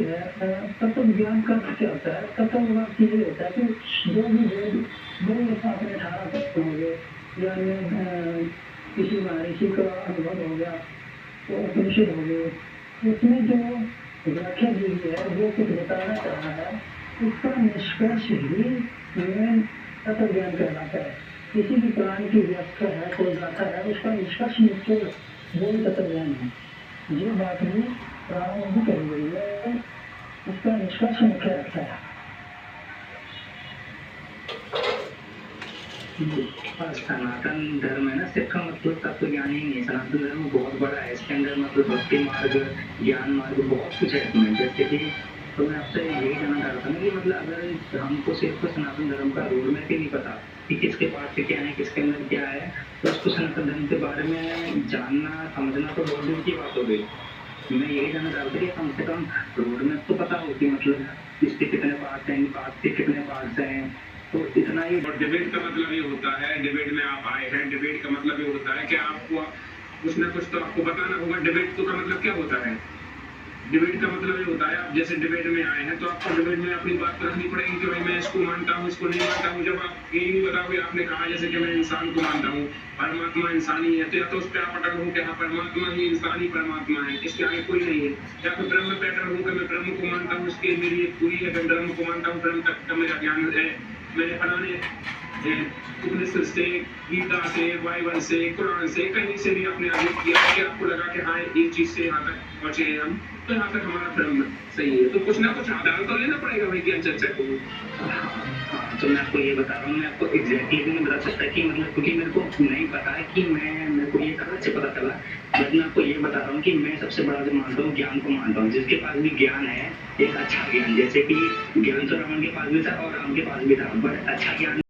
है तत्व ज्ञान का अर्थ क्या होता है? तत्व का अर्थ ये होता है कि जो भी वेद वेद जैसा आपने 18 तत्व हो गए या अन्य किसी महर्षि का अनुभव हो गया, तो उपनिषद हो गए, उसमें जो व्याख्या दी गई है, जो कुछ बताना चाह रहा है, उसका निष्कर्ष ही मेन तत्व ज्ञान कहलाता है। किसी भी प्राण की व्याख्या है, कोई गाथा है, उसका निष्कर्ष निश्चय वही तत्व ज्ञान है। ये बात भी प्राणों में भी कही गई है, उसका निष्कर्ष मुख्य रखता है। और सनातन धर्म है ना, सिर्फ का मतलब तत्व ज्ञान ही नहीं है। सनातन धर्म बहुत बड़ा है, इसके अंदर मतलब भक्ति मार्ग, ज्ञान मार्ग बहुत कुछ है इसमें। जैसे कि तो मैं आपसे यही जानना चाह रहा था ना कि मतलब अगर हमको सिर्फ सनातन धर्म का रोड मैप ही नहीं पता कि किसके पास से क्या है, किसके अंदर क्या है, तो उसको सनातन धर्म के बारे में जानना समझना तो बहुत दूर की बात हो गई। मैं यही जानना चाह रहा था कि कम से कम रोड मैप तो पता हो कि मतलब इसके कितने पार्ट्स हैं, पार्ट के कितने पार्ट्स हैं, तो इतना ही। और डिबेट का मतलब ये होता है, डिबेट में आप आए हैं, डिबेट का मतलब ये होता है कि आपको कुछ ना कुछ तो आपको बताना होगा। डिबेट तो का मतलब क्या होता है? डिबेट का मतलब ये होता है, आप जैसे डिबेट में आए हैं तो आपको डिबेट में अपनी बात रखनी पड़ेगी कि भाई मैं इसको मानता हूँ, इसको नहीं मानता हूँ। जब आप यही नहीं बताओगे, आपने कहा जैसे कि मैं इंसान को मानता हूँ, परमात्मा इंसानी है, तो या तो उस पर आप अटल हो कि हाँ परमात्मा ही इंसानी परमात्मा है, इसके आगे कोई नहीं है। या तो ब्रह्म पे अटल हो कि मैं ब्रह्म को मानता हूँ, इसके मेरी एक पूरी है, मैं ब्रह्म को मानता हूँ, ब्रह्म तक का मेरा ज्ञान है। मैंने फलाने उपनिषद से, गीता से, बाइबल से, कुरान से, कहीं से भी आपने आगे किया कि आपको लगा कि हाँ एक चीज से यहाँ तक पहुंचे हैं हम, तो यहाँ तक हमारा ब्रह्म सही है। तो कुछ ना कुछ आधार तो लेना पड़ेगा भाई ज्ञान चर्चा को। हाँ, तो मैं आपको ये बता रहा हूँ, मैं आपको एग्जैक्टली भी नहीं बता सकता कि मतलब, क्योंकि मेरे को नहीं पता है कि मेरे को ये कहाँ से पता चला। बट मैं आपको ये बता रहा हूँ कि मैं सबसे बड़ा जो मानता हूँ, ज्ञान को मानता हूँ। जिसके पास भी ज्ञान है, एक अच्छा ज्ञान, जैसे कि ज्ञान तो रावण के पास भी था और राम के पास भी था, बट अच्छा ज्ञान